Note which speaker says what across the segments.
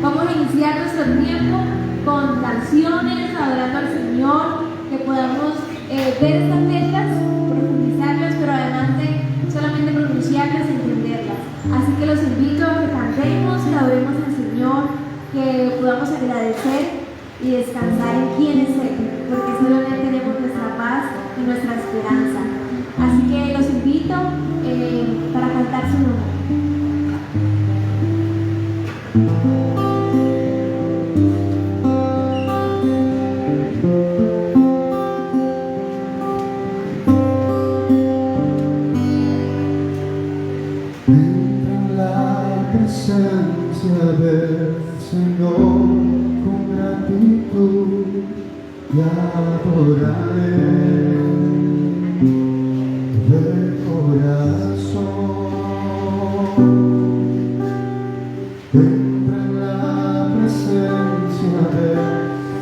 Speaker 1: Vamos a iniciar nuestro tiempo con canciones, adorando al Señor, que podamos ver estas letras, profundizarlas, pero además de solamente pronunciarlas, entenderlas. Así que los invito a que cantemos, que adoremos al Señor, que podamos agradecer y descansar en quién es Él, porque solo en Él tenemos nuestra paz y nuestra esperanza. Así que los invito para cantar su nombre.
Speaker 2: Presencia del Señor con gratitud y adoraré de corazón. Entra en la presencia del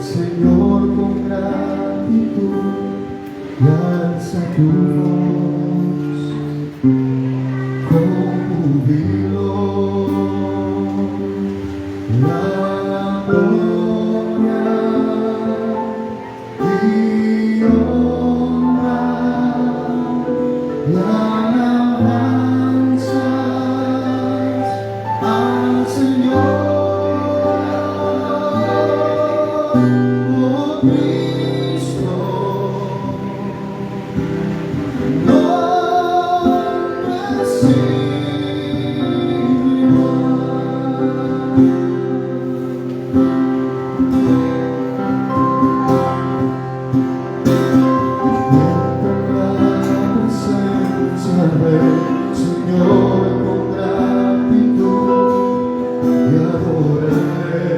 Speaker 2: Señor con gratitud y alza tu voz con júbilo. La gloria y honra y alabanzas al Señor, oh Cristo, no recibo. Señor, con gratitud y adoraré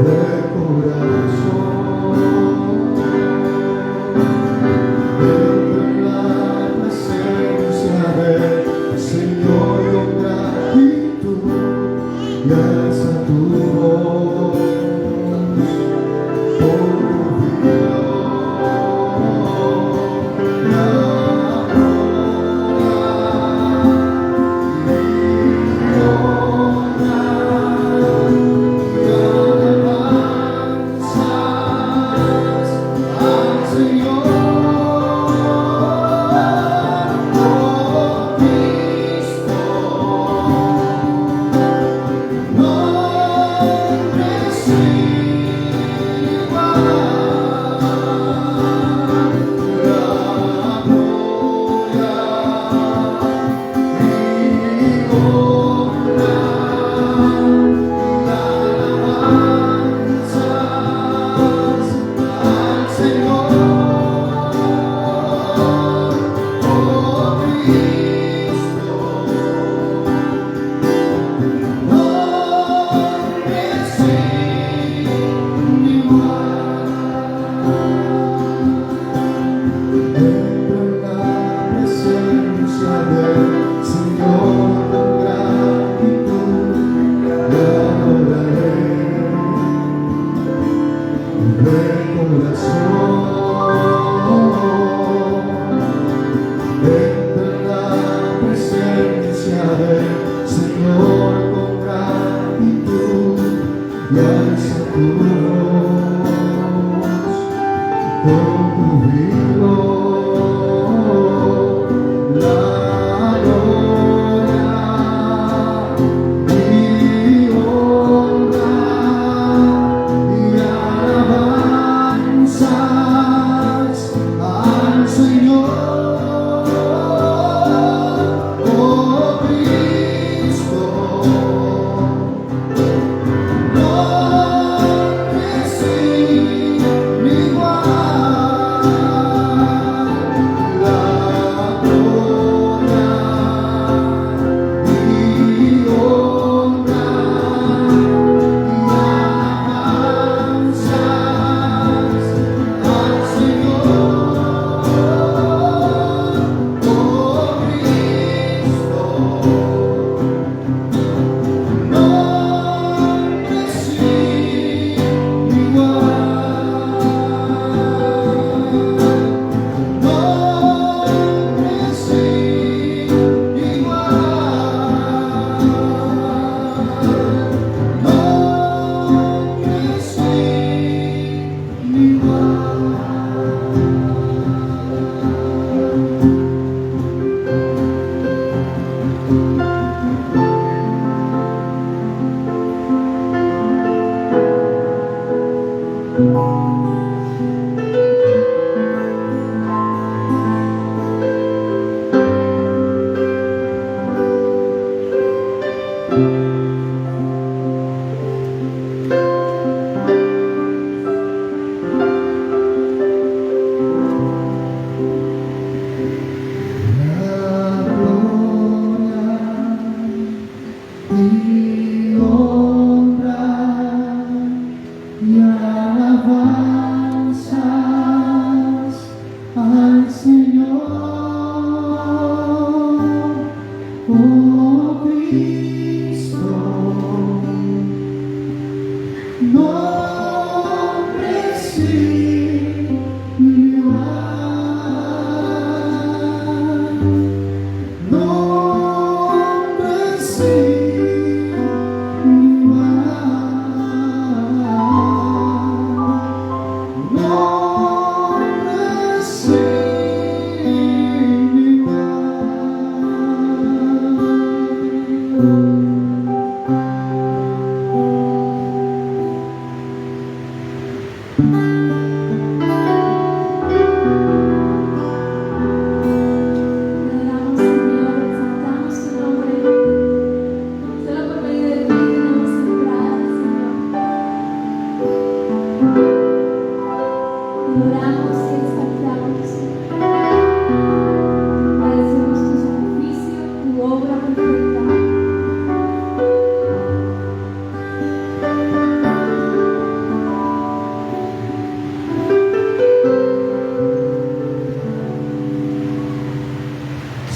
Speaker 2: de corazón. Dentro en la presencia del Señor con gratitud y alza tu voz con júbilo. No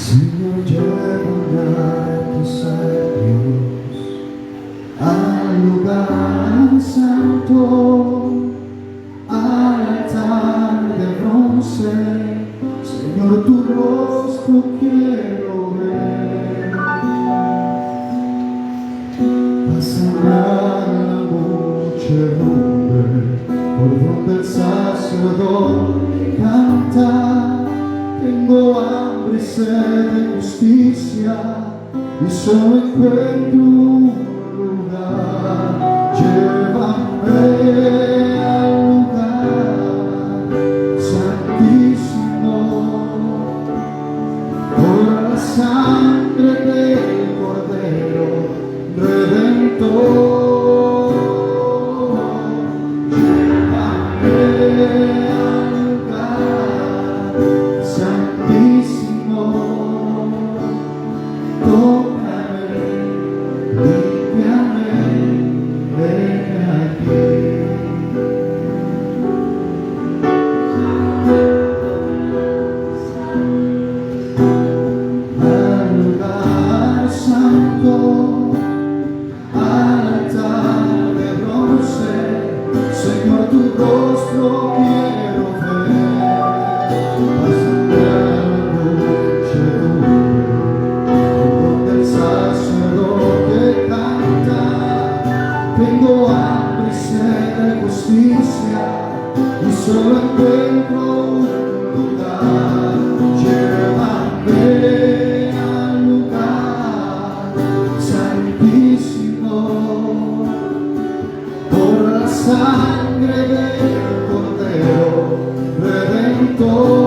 Speaker 2: Señor, llévame a tus años al lugar santo, al altar de bronce. Señor, tu rostro quiero ver. Pasará la muchedumbre por donde el sacerdote canta. Tengo hambre y sed de justicia y solo encuentro un lugar. Llévame al lugar santísimo por la sangre del Cordero Redentor. Tengo hambre y sed de justicia y solo encuentro un lugar. Llévame al lugar santísimo por la sangre del Cordero Redentor.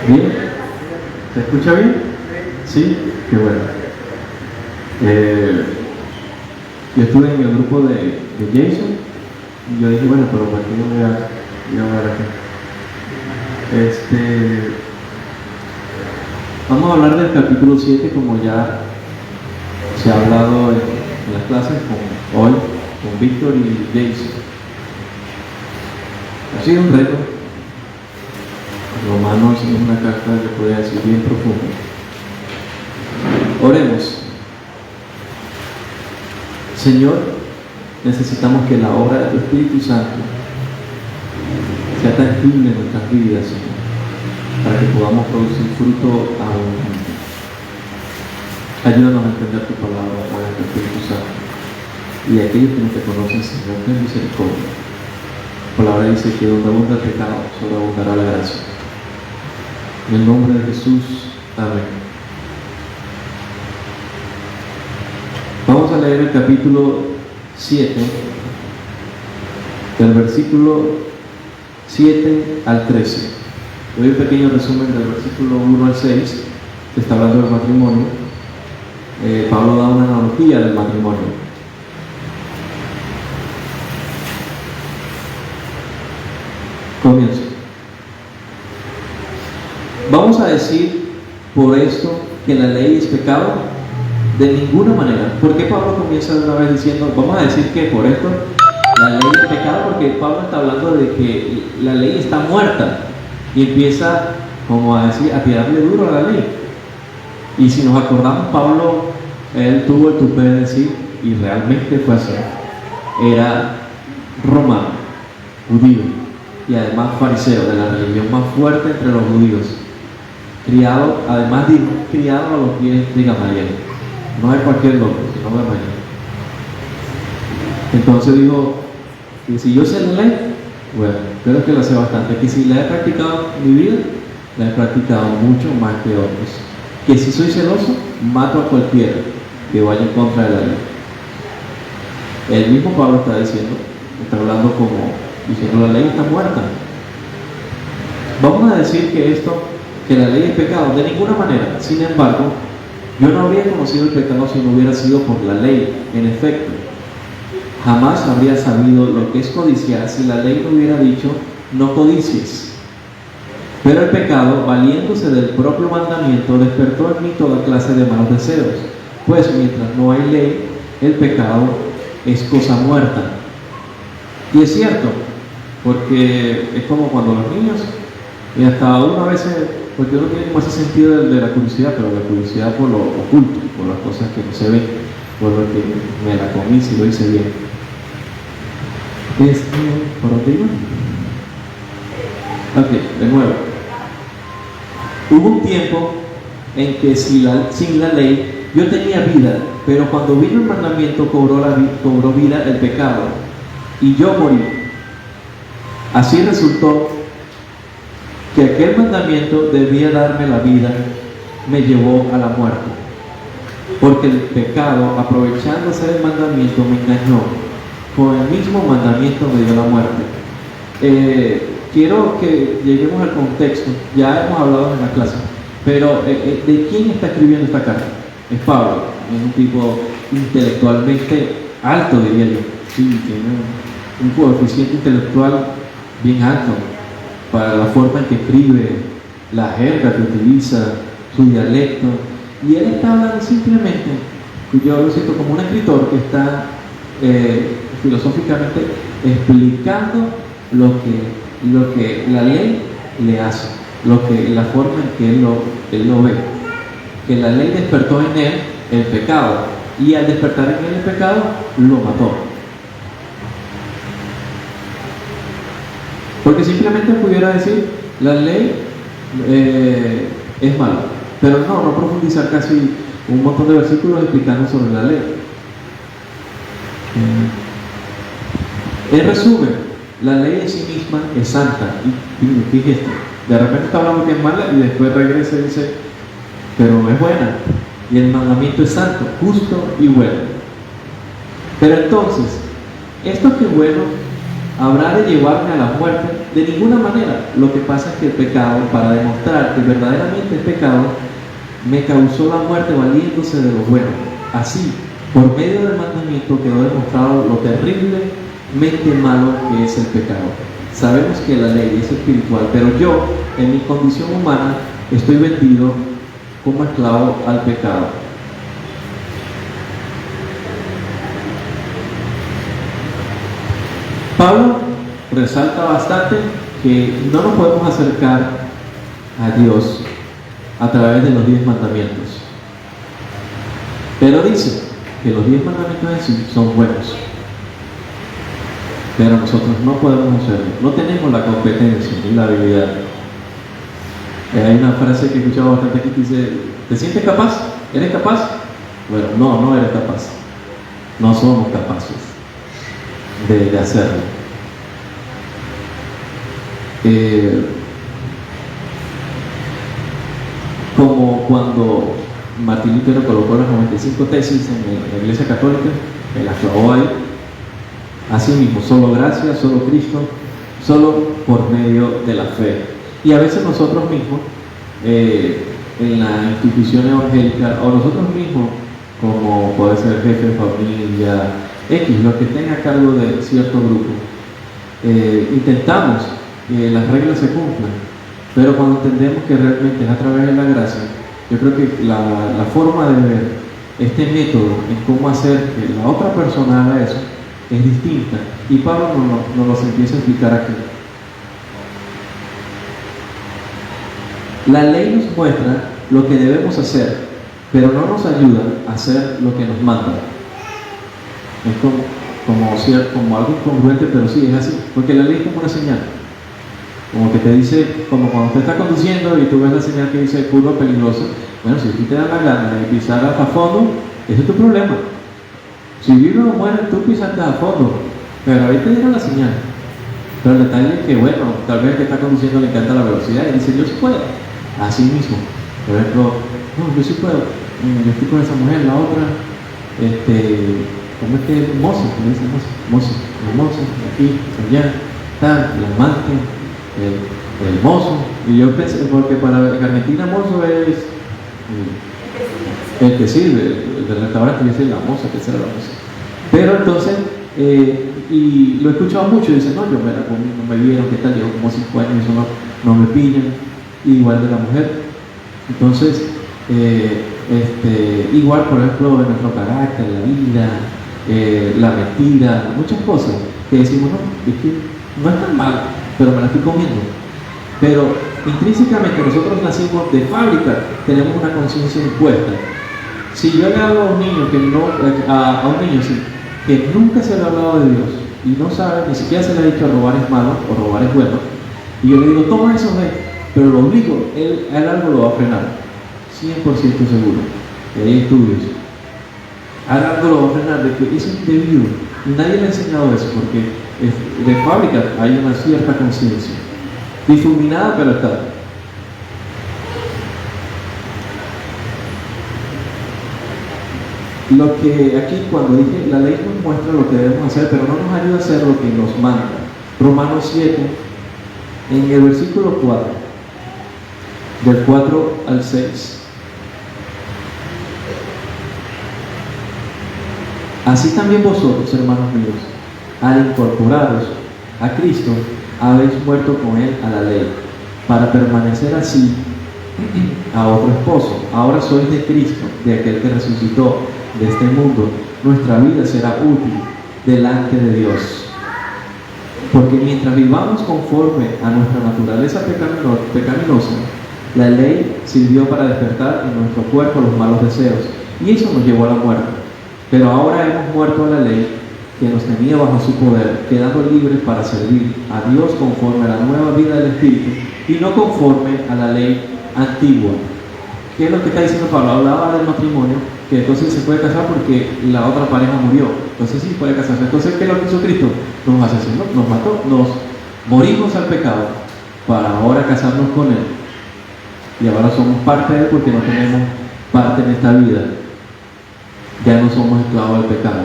Speaker 3: ¿Bien? ¿Se escucha bien? ¿Sí? Qué bueno. Yo estuve en el grupo de Jason y yo dije, bueno, pero ¿para qué yo voy a hablar aquí? Vamos a hablar del capítulo 7 como ya se ha hablado en las clases hoy con Víctor y Jason. Ha sido un reto. Romanos es una carta que podría decir bien profunda. Oremos. Señor, necesitamos que la obra de tu Espíritu Santo sea tangible en nuestras vidas, Señor, para que podamos producir fruto abundante. Ayúdanos a entender tu palabra a través del Espíritu Santo. Y a aquellos que no te conocen, Señor, ten misericordia. La palabra dice que donde abunda el pecado, solo abundará la gracia. En el nombre de Jesús, amén. Vamos a leer el capítulo 7, del versículo 7 al 13. Doy un pequeño resumen del versículo 1 al 6, que está hablando del matrimonio. Pablo da una analogía del matrimonio. Comienzo. Vamos a decir por esto que la ley es pecado. De ninguna manera. ¿Por qué Pablo comienza una vez diciendo, vamos a decir que por esto la ley es pecado? Porque Pablo está hablando de que la ley está muerta y empieza como a decir, a tirarle duro a la ley. Y si nos acordamos, Pablo, él tuvo el tupé de decir, y realmente fue así, era romano, judío, y además fariseo, de la religión más fuerte entre los judíos, criado, además dijo, criado a los pies de Gamaliel, no es cualquier loco, sino Gamaliel. Entonces dijo, y si yo sé la ley, bueno, creo que la sé bastante, que si la he practicado en mi vida, la he practicado mucho más que otros, que si soy celoso, mato a cualquiera que vaya en contra de la ley. El mismo Pablo está diciendo, está hablando como diciendo la ley está muerta. Vamos a decir que la ley es pecado, de ninguna manera. Sin embargo, yo no habría conocido el pecado si no hubiera sido por la ley. En efecto, jamás habría sabido lo que es codiciar si la ley no hubiera dicho no codicies. Pero el pecado, valiéndose del propio mandamiento, despertó en mí toda clase de malos deseos. Pues mientras no hay ley, el pecado es cosa muerta. Y es cierto, porque es como cuando los niños, y hasta uno a veces, porque uno tiene como ese sentido de la curiosidad, pero la curiosidad por lo oculto, por las cosas que no se ven, por lo que me la comí si lo hice bien. ¿Por dónde iba? Ok, de nuevo. Hubo un tiempo en que sin la ley yo tenía vida, pero cuando vino el mandamiento cobró vida el pecado. y yo morí. Así resultó que aquel mandamiento debía darme la vida, me llevó a la muerte. Porque el pecado, aprovechándose del mandamiento, me engañó. Con el mismo mandamiento me dio la muerte. Quiero que lleguemos al contexto. Ya hemos hablado en la clase. Pero, ¿de quién está escribiendo esta carta? Es Pablo. Es un tipo intelectualmente alto, diría yo. Sí, tiene un coeficiente intelectual bien alto para la forma en que escribe, la jerga que utiliza, su dialecto. Y él está hablando simplemente, yo lo siento como un escritor que está filosóficamente explicando lo que la ley le hace, la forma en que él lo ve. Que la ley despertó en él el pecado, y al despertar en él el pecado, lo mató. Porque simplemente pudiera decir, la ley es mala, pero no profundizar casi un montón de versículos explicando sobre la ley. En resumen, la ley en sí misma es santa. Y fíjate, de repente está hablando que es mala y después regresa y dice, pero es buena. Y el mandamiento es santo, justo y bueno. Pero entonces, esto que bueno habrá de llevarme a la muerte, de ninguna manera. Lo que pasa es que el pecado, para demostrar que verdaderamente es pecado, me causó la muerte valiéndose de lo bueno. Así, por medio del mandamiento quedó demostrado lo terriblemente malo que es el pecado. Sabemos que la ley es espiritual, pero yo, en mi condición humana, estoy vendido como esclavo al pecado. Pablo resalta bastante que no nos podemos acercar a Dios a través de los 10 mandamientos. Pero dice que los 10 mandamientos en sí son buenos. Pero nosotros no podemos hacerlo. No tenemos la competencia ni la habilidad. Hay una frase que he escuchado bastante aquí que dice, ¿te sientes capaz? ¿Eres capaz? Bueno, no eres capaz. No somos capaces de hacerlo. Como cuando Martín Lutero colocó las 95 tesis en la Iglesia Católica, que las clavó ahí, así mismo, solo gracia, solo Cristo, solo por medio de la fe. Y a veces nosotros mismos, en la institución evangélica, o nosotros mismos, como puede ser jefe de familia, X, los que estén a cargo de cierto grupo, intentamos que las reglas se cumplan, pero cuando entendemos que realmente es a través de la gracia, yo creo que la forma de ver este método en cómo hacer que la otra persona haga eso es distinta, y Pablo nos los empieza a explicar aquí. La ley nos muestra lo que debemos hacer, pero no nos ayuda a hacer lo que nos manda. Es como algo incongruente, pero sí es así, porque la ley es como una señal, como que te dice, como cuando usted está conduciendo y tú ves la señal que dice curva peligrosa. Bueno, si tú te das la gana de pisar hasta fondo, ese es tu problema. Si vives o mueres, tú pisaste a fondo, pero ahí te dieron la señal. Pero el detalle es que, bueno, tal vez el que está conduciendo le encanta la velocidad y dice, yo sí puedo. Así mismo, por ejemplo, no, yo sí puedo. Yo estoy con esa mujer, la otra, ¿cómo es que es? Mozo, ¿cómo dice mozo? Aquí, allá, tal, el amante, el mozo. Y yo pensé, porque para en Argentina mozo es el que sirve, el del restaurante dice la moza, que será la moza. Pero entonces, y lo he escuchado mucho, y dicen, no, yo me la comí, no me vieron, ¿qué tal? Llevo como 5 años y eso no me pillan. Igual de la mujer. Entonces, igual, por ejemplo, de nuestro carácter, la vida, la mentira, muchas cosas que decimos, no, es que no es tan mal, pero me la estoy comiendo. Pero intrínsecamente nosotros nacimos de fábrica, tenemos una conciencia impuesta. Si yo le hablo a un niño que nunca se le ha hablado de Dios y no sabe, ni siquiera se le ha dicho robar es malo o robar es bueno, y yo le digo, toma eso, pero lo obligo, él algo lo va a frenar, 100% seguro. Y hay estudios. Algo lo va a frenar de que es indebido. Y nadie le ha enseñado eso, porque de fábrica hay una cierta conciencia. Difuminada, pero está. Lo que aquí, cuando dije, la ley nos muestra lo que debemos hacer, pero no nos ayuda a hacer lo que nos manda. Romanos 7, en el versículo 4, del 4 al 6. Así también vosotros, hermanos míos, al incorporaros a Cristo, habéis muerto con Él a la ley, para permanecer así a otro esposo. Ahora sois de Cristo, de aquel que resucitó de este mundo. Nuestra vida será útil delante de Dios. Porque mientras vivamos conforme a nuestra naturaleza pecaminosa, la ley sirvió para despertar en nuestro cuerpo los malos deseos, y eso nos llevó a la muerte. Pero ahora hemos muerto a la ley que nos tenía bajo su poder, quedando libres para servir a Dios conforme a la nueva vida del Espíritu y no conforme a la ley antigua. ¿Qué es lo que está diciendo Pablo? Hablaba del matrimonio, que entonces se puede casar porque la otra pareja murió, entonces sí puede casarse. Entonces, ¿qué es lo que hizo Cristo? Nos asesinó, nos mató, nos morimos al pecado para ahora casarnos con Él. Y ahora somos parte de Él porque no tenemos parte en esta vida. Ya no somos esclavos del pecado.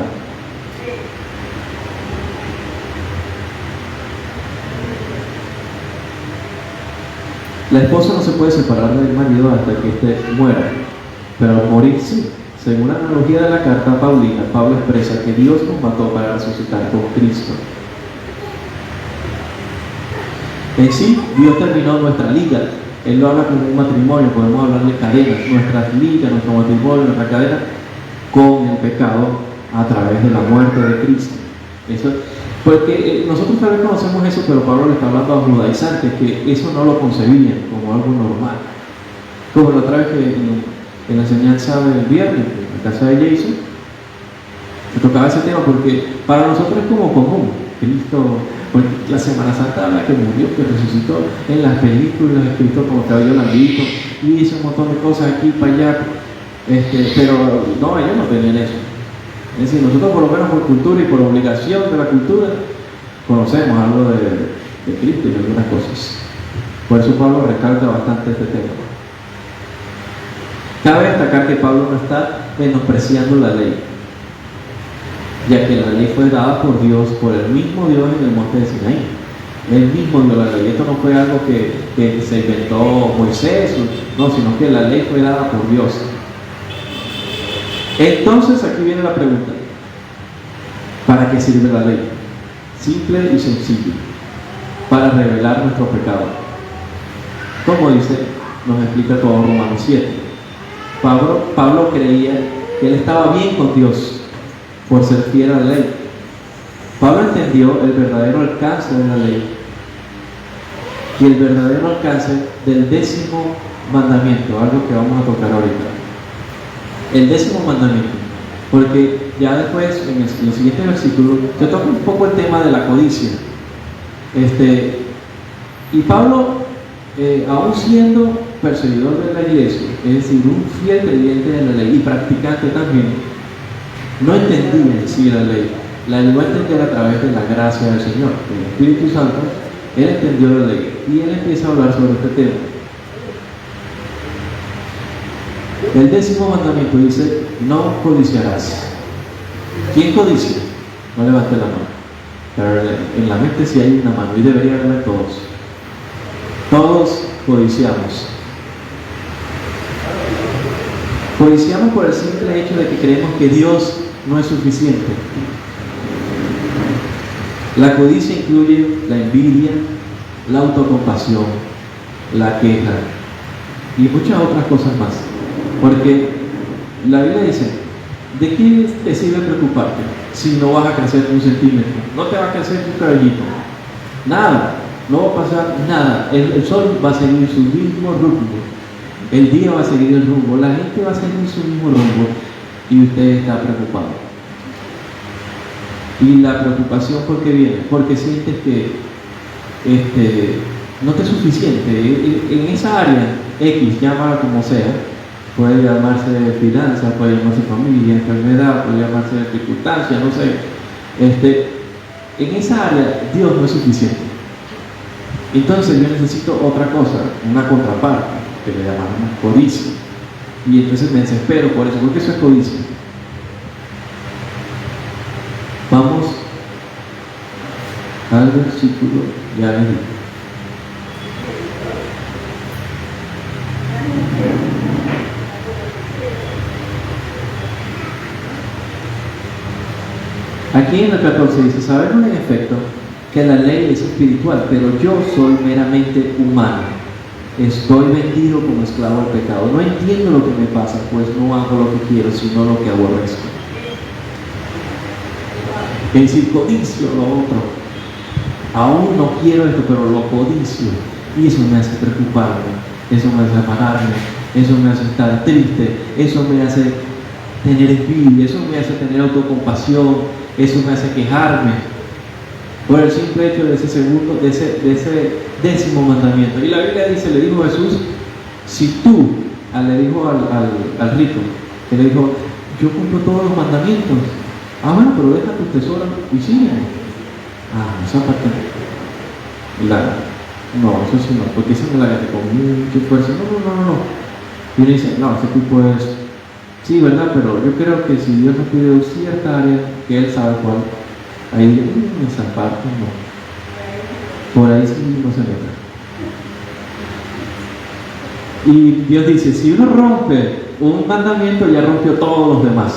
Speaker 3: La esposa no se puede separar del marido hasta que éste muera, pero al morir sí. Según la analogía de la carta paulina, Pablo expresa que Dios nos mató para resucitar con Cristo. En sí, Dios terminó nuestra liga. Él lo habla como un matrimonio, podemos hablar de cadenas, nuestras ligas, nuestro matrimonio, nuestra cadena, con el pecado a través de la muerte de Cristo. Eso, porque nosotros tal vez conocemos eso, pero Pablo le está hablando a los judaizantes que eso no lo concebían como algo normal. Como la otra vez que en la enseñanza del viernes, en la casa de Jason, se tocaba ese tema porque para nosotros es como común. Cristo, porque la Semana Santa habla que murió, que resucitó, en las películas, Cristo como cabello blandito, y hizo un montón de cosas aquí para allá. Pero no, ellos no tenían eso. Es decir, nosotros por lo menos por cultura y por obligación de la cultura conocemos algo de Cristo y algunas cosas. Por eso Pablo recalca bastante este tema. Cabe destacar que Pablo no está menospreciando la ley, ya que la ley fue dada por Dios, por el mismo Dios en el monte de Sinaí. Él mismo dio la ley. Esto no fue algo que se inventó Moisés, no, sino que la ley fue dada por Dios. Entonces aquí viene la pregunta: ¿para qué sirve la ley? Simple y sencillo: para revelar nuestro pecado. Como dice, nos explica todo Romanos 7. Pablo creía que él estaba bien con Dios por ser fiel a la ley. Pablo entendió el verdadero alcance de la ley y el verdadero alcance del 10º mandamiento, algo que vamos a tocar ahorita. El 10º mandamiento, porque ya después en los siguientes versículos se toca un poco el tema de la codicia. Y Pablo, aún siendo perseguidor de la iglesia, es decir, un fiel creyente de la ley y practicante también, no entendía en sí la ley. La llegó a entender a través de la gracia del Señor, del Espíritu Santo. Él entendió la ley y él empieza a hablar sobre este tema. El 10º mandamiento dice: no codiciarás. ¿Quién codicia? No levante la mano. Pero en la mente sí hay una mano y debería haberla en todos. Todos codiciamos. Codiciamos por el simple hecho de que creemos que Dios no es suficiente. La codicia incluye la envidia, la autocompasión, la queja y muchas otras cosas más. Porque la Biblia dice: ¿de qué te sirve preocuparte si no vas a crecer un centímetro? No te va a crecer un cabellito. Nada, no va a pasar nada. El sol va a seguir su mismo rumbo. El día va a seguir el rumbo. La gente va a seguir su mismo rumbo. Y usted está preocupado. Y la preocupación, ¿por qué viene? Porque sientes que no te es suficiente. En esa área X, llámala como sea, puede llamarse finanzas, puede llamarse familia, enfermedad, puede llamarse circunstancias, no sé. en esa área Dios no es suficiente. Entonces yo necesito otra cosa, una contraparte, que le llamamos codicia. Y entonces me desespero por eso, porque eso es codicia. Vamos al versículo, ya les digo. Aquí en el 14 dice, sabemos en efecto que la ley es espiritual, pero yo soy meramente humano. Estoy vendido como esclavo al pecado. No entiendo lo que me pasa, pues no hago lo que quiero, sino lo que aborrezco. Es decir, codicio lo otro. Aún no quiero esto, pero lo codicio. Y eso me hace preocuparme, eso me hace amargarme, eso me hace estar triste, eso me hace tener envidia, eso me hace tener autocompasión, eso me hace quejarme por el simple hecho de ese segundo, de ese 10º mandamiento. Y la Biblia dice, le dijo Jesús, si tú, le dijo al rico, que le dijo, yo cumplo todos los mandamientos. Bueno, pero deja tu tesoro y sígueme. Esa parte no, eso sí no, porque esa es la que con mucho esfuerzo. No. Y uno dice, no, ese tipo es, sí, ¿verdad? Pero yo creo que si Dios nos pide cierta área, que Él sabe cuál, ahí esa parte no. Por ahí sí no se meta. Y Dios dice, si uno rompe un mandamiento, ya rompió todos los demás.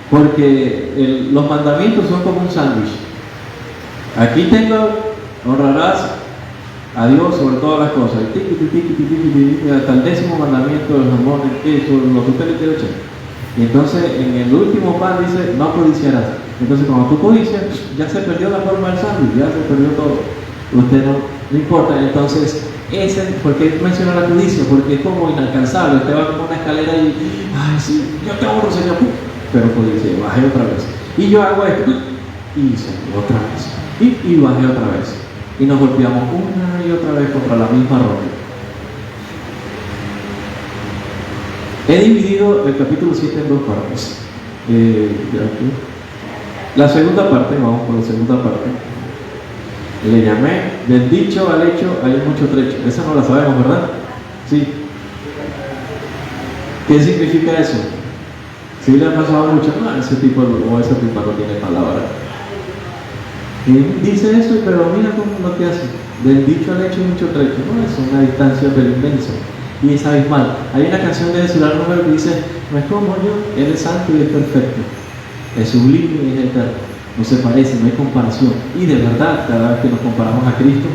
Speaker 3: Porque los mandamientos son como un sándwich. Aquí tengo, honrarás a Dios sobre todas las cosas. Hasta el 10º mandamiento, el jamón, el queso, lo que usted le quiere echar. Y entonces en el último pan dice, no codiciarás. Entonces cuando tú codicias, ya se perdió la forma del sándwich, ya se perdió todo. Usted no importa. Entonces, ¿por qué menciona la codicia? Porque es como inalcanzable. Usted va como una escalera y, ay, sí, yo te ahorro, Señor. Pero codicia, bajé otra vez. Y yo hago esto, y Señor, otra vez. Y bajé otra vez. Y nos golpeamos una y otra vez contra la misma roca. He dividido el capítulo 7 en 2 partes. La segunda parte, vamos por la segunda parte. Le llamé del dicho al hecho hay mucho trecho. Esa no la sabemos, ¿verdad? Sí. ¿Qué significa eso? Si le ha pasado mucho, ese tipo o esa tipa no tiene palabra. Y dice eso, pero mira cómo lo que hace. Del dicho al hecho hay mucho trecho. No, es una distancia pero inmensa. Y es abismal. Hay una canción de Celular Número que dice, no es como yo, Él es santo y es perfecto. Es sublime y es eterno. No se parece, no hay comparación. Y de verdad, cada vez que nos comparamos a Cristo,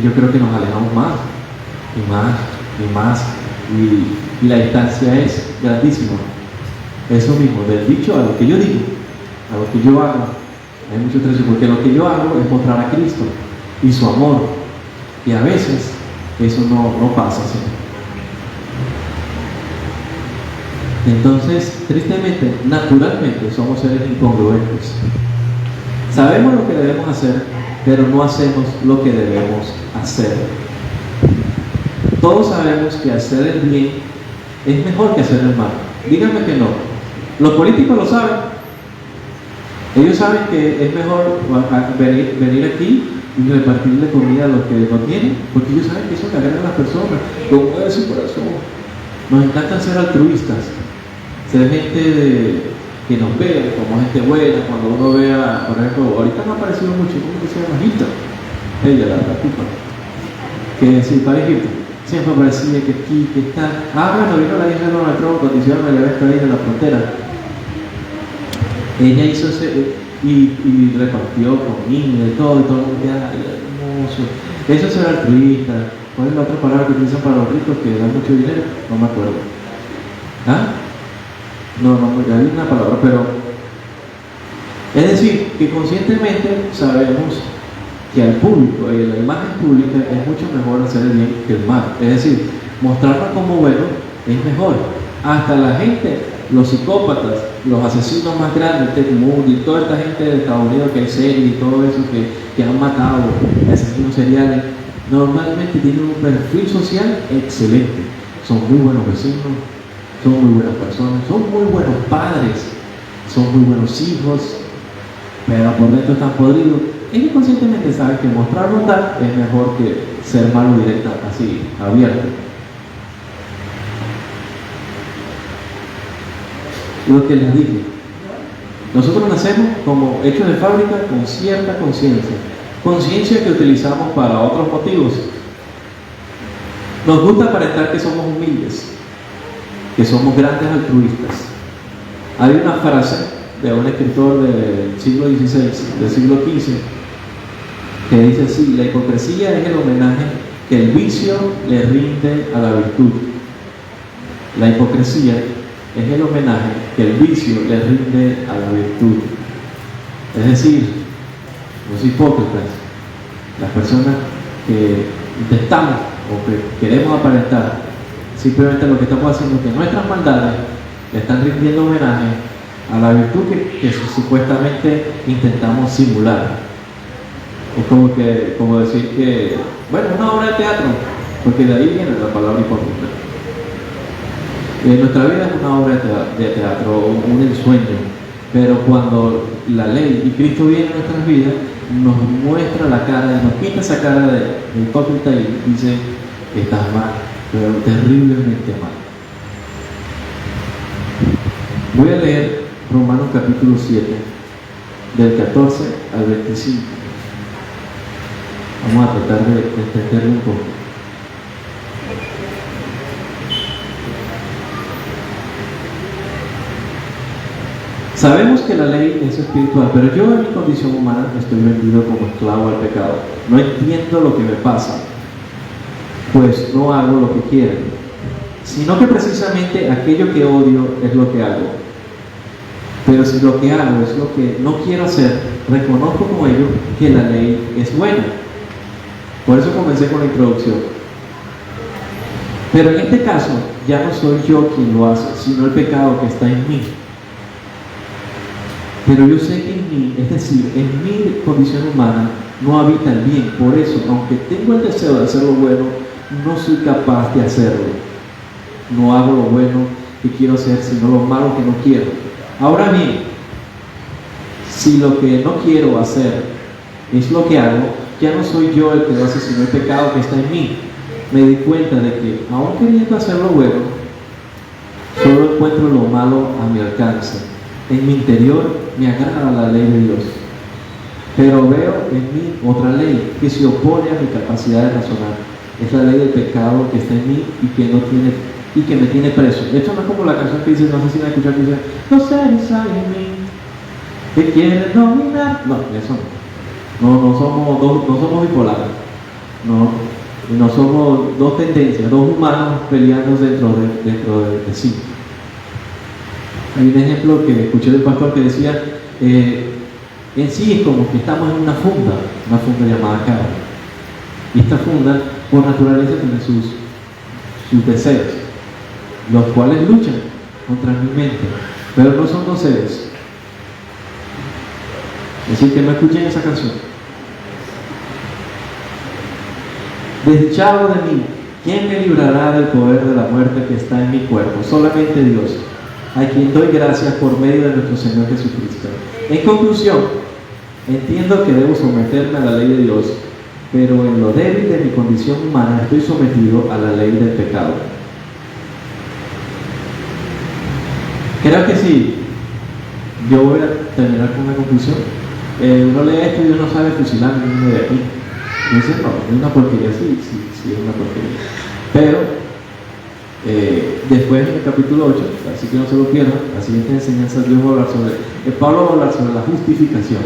Speaker 3: yo creo que nos alejamos más y más y más. Y la distancia es grandísima. Eso mismo, del dicho a lo que yo digo, a lo que yo hago, hay mucho trecho, porque lo que yo hago es mostrar a Cristo y su amor. Y a veces eso no pasa así. Entonces, tristemente, naturalmente, somos seres incongruentes. Sabemos lo que debemos hacer, pero no hacemos lo que debemos hacer. Todos sabemos que hacer el bien es mejor que hacer el mal. Díganme que no. Los políticos lo saben. Ellos saben que es mejor venir aquí y repartirle comida a los que no tienen, porque ellos saben que eso le agrada a las personas, como mueve su corazón. Nos encanta ser altruistas, ser gente que nos vea como gente buena. Cuando uno vea, por ejemplo, ahorita me ha parecido mucho, ¿cómo que se llama? Egipto. Ella, la tipa, que sí, para Egipto. Siempre parecía que aquí, que está. Bueno, vino la hija de Donald Trump cuando hicieron el evento ahí en la frontera. Ella hizo y repartió comida y todo el mundo queda hermoso. Eso es ser altruista. ¿Cuál es la otra palabra que utilizan para los ricos que dan mucho dinero? No me acuerdo. No, hay una palabra, pero es decir, que conscientemente sabemos que al público y en la imagen pública es mucho mejor hacer el bien que el mal. Es decir, mostrarnos como bueno es mejor. Hasta la gente, los psicópatas, los asesinos más grandes, Ted Bundy, toda esta gente de Estados Unidos que hay series y todo eso que han matado, asesinos seriales, normalmente tienen un perfil social excelente. Son muy buenos vecinos, son muy buenas personas, son muy buenos padres, son muy buenos hijos. pero por dentro están podridos. Ellos conscientemente saben que mostrar bondad es mejor que ser malo directa, así, abierto. Lo que les dije, nosotros nacemos como hechos de fábrica con cierta conciencia que utilizamos para otros motivos. Nos gusta aparentar que somos humildes, que somos grandes altruistas. Hay una frase de un escritor del siglo XVI, del siglo XV, que dice así: la hipocresía es el homenaje que el vicio le rinde a la virtud. La hipocresía es el homenaje que el vicio le rinde a la virtud. Es decir, los hipócritas, las personas que intentamos o que queremos aparentar, simplemente lo que estamos haciendo es que nuestras maldades le están rindiendo homenaje a la virtud que supuestamente intentamos simular. Es como decir que, bueno, una obra de teatro, porque de ahí viene la palabra hipócrita. Nuestra vida es una obra de teatro, un ensueño, pero cuando la ley y Cristo viene a nuestras vidas, nos muestra la cara y nos quita esa cara de hipócrita y dice que estás mal, pero terriblemente mal. Voy a leer Romanos capítulo 7, del 14 al 25. Vamos a tratar de entenderlo un poco. Sabemos que la ley es espiritual, pero yo en mi condición humana estoy vendido como esclavo al pecado. No entiendo lo que me pasa, pues no hago lo que quiero, sino que precisamente aquello que odio es lo que hago. Pero si lo que hago es lo que no quiero hacer, reconozco como ello que la ley es buena. Por eso comencé con la introducción. Pero en este caso, ya no soy yo quien lo hace, sino el pecado que está en mí. Pero yo sé que en mí, es decir, en mi condición humana, no habita el bien. Por eso, aunque tengo el deseo de hacer lo bueno, no soy capaz de hacerlo. No hago lo bueno que quiero hacer, sino lo malo que no quiero. Ahora bien, si lo que no quiero hacer es lo que hago, ya no soy yo el que lo hace, sino el pecado que está en mí. Me di cuenta de que, aun queriendo hacer lo bueno, solo encuentro lo malo a mi alcance. En mi interior me agarra la ley de Dios, pero veo en mí otra ley que se opone a mi capacidad de razonar. Es la ley del pecado que está en mí y que me tiene preso. Esto no es como la canción que dice, no sé si la escucharon, que dice: los seres hay en mí que quieren dominar. No, eso no. No somos bipolares. No somos dos tendencias, dos humanos peleando dentro de sí. Hay un ejemplo que escuché del pastor que decía, en sí es como que estamos en una funda llamada carne. Y esta funda, por naturaleza, tiene sus deseos, los cuales luchan contra mi mente, pero no son dos seres. Es decir, que no escuchen esa canción. Desdichado de mí, ¿quién me librará del poder de la muerte que está en mi cuerpo? Solamente Dios, a quien doy gracias por medio de nuestro Señor Jesucristo. En conclusión, entiendo que debo someterme a la ley de Dios, pero en lo débil de mi condición humana estoy sometido a la ley del pecado. Creo que sí. Yo voy a terminar con una conclusión. Uno lee esto y uno sabe fusilar de aquí. Y dice, no, es una porquería, sí, es una porquería. Pero después en el capítulo 8, así que no se lo pierdan, la siguiente enseñanza Dios va a hablar Pablo va a hablar sobre la justificación,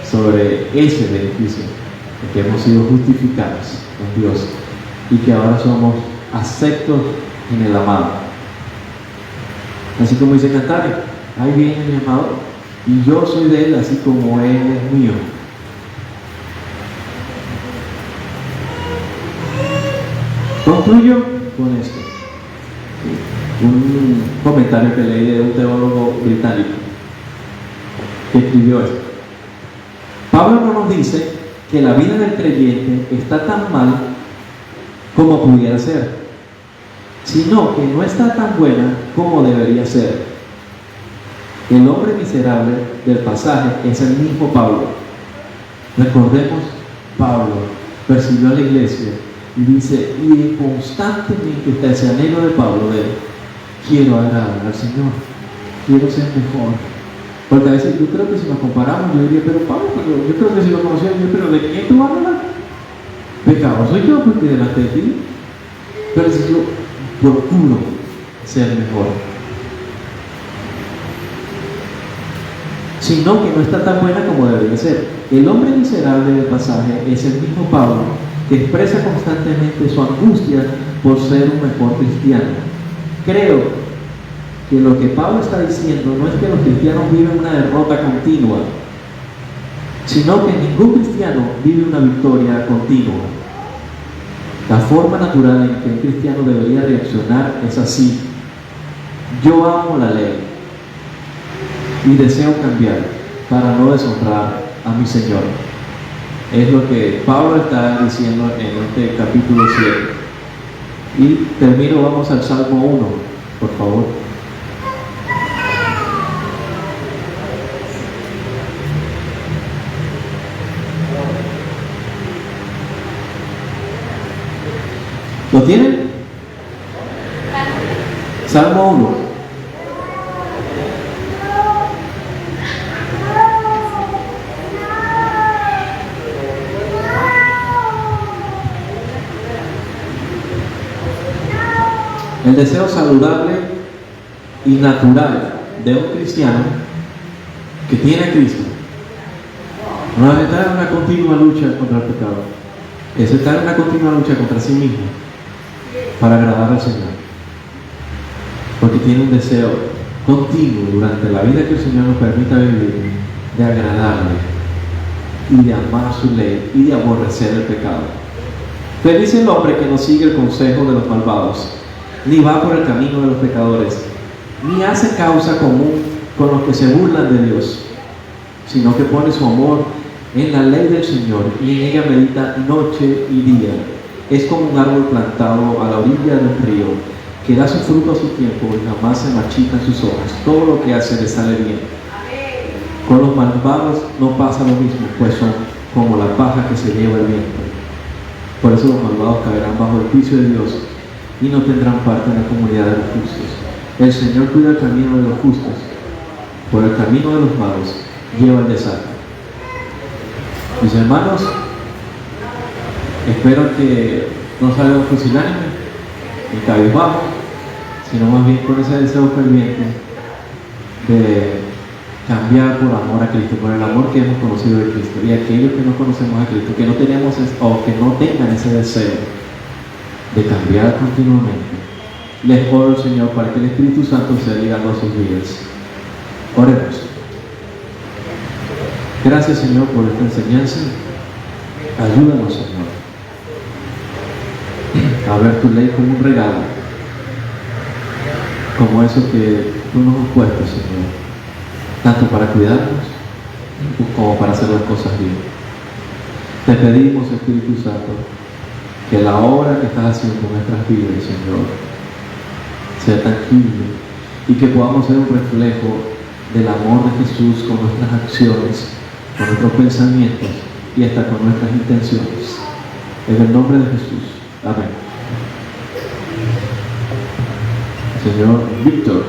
Speaker 3: sobre ese beneficio, de que hemos sido justificados en Dios y que ahora somos aceptos en el amado. Así como dice Cantares, ahí viene mi amado y yo soy de él así como él es mío. Concluyo con esto. Un comentario que leí de un teólogo británico que escribió esto. Pablo no nos dice que la vida del creyente está tan mal como pudiera ser, sino que no está tan buena como debería ser. El hombre miserable del pasaje es el mismo Pablo. Recordemos, Pablo persiguió a la iglesia y dice, y constantemente está ese anhelo de Pablo de quiero agradar al Señor, quiero ser mejor. Porque a veces yo creo que si nos comparamos, yo diría, pero Pablo, yo creo que si lo conocía yo, pero ¿de quién tú vas a hablar? Pecado soy yo porque delante de ti. Pero si yo procuro ser mejor, sino que no está tan buena como debería ser. El hombre miserable del pasaje es el mismo Pablo que expresa constantemente su angustia por ser un mejor cristiano. Creo que lo que Pablo está diciendo no es que los cristianos viven una derrota continua, sino que ningún cristiano vive una victoria continua. La forma natural en que un cristiano debería reaccionar es así: yo amo la ley y deseo cambiar para no deshonrar a mi Señor. Es lo que Pablo está diciendo en este capítulo 7. Y termino, vamos al Salmo 1, por favor. ¿Lo tienen? Salmo 1. El deseo saludable y natural de un cristiano que tiene a Cristo no es estar en una continua lucha contra el pecado, es estar en una continua lucha contra sí mismo para agradar al Señor, porque tiene un deseo continuo durante la vida que el Señor nos permita vivir de agradarle y de amar su ley y de aborrecer el pecado. Feliz el hombre que no sigue el consejo de los malvados, ni va por el camino de los pecadores, ni hace causa común con los que se burlan de Dios, sino que pone su amor en la ley del Señor y en ella medita noche y día. Es como un árbol plantado a la orilla de un río, que da su fruto a su tiempo y jamás se marchitan sus hojas. Todo lo que hace le sale bien. Con los malvados no pasa lo mismo, pues son como la paja que se lleva el viento. Por eso los malvados caerán bajo el juicio de Dios y no tendrán parte en la comunidad de los justos. El Señor cuida el camino de los justos, por el camino de los malos lleva el desastre. Mis hermanos, espero que no salgan fusilánimes ni cabizbajos, sino más bien con ese deseo ferviente de cambiar por amor a Cristo, por el amor que hemos conocido de Cristo. Y aquellos que no conocemos a Cristo, que no tenemos o que no tengan ese deseo de cambiar continuamente, les oro al Señor para que el Espíritu Santo sea llegando a sus vidas. Oremos. Gracias, Señor, por esta enseñanza. Ayúdanos, Señor, a ver tu ley como un regalo, como eso que tú nos has puesto, Señor, tanto para cuidarnos como para hacer las cosas bien. Te pedimos, Espíritu Santo, que la obra que estás haciendo en nuestras vidas, Señor, sea tangible y que podamos ser un reflejo del amor de Jesús con nuestras acciones, con nuestros pensamientos y hasta con nuestras intenciones. En el nombre de Jesús. Amén. Señor Víctor.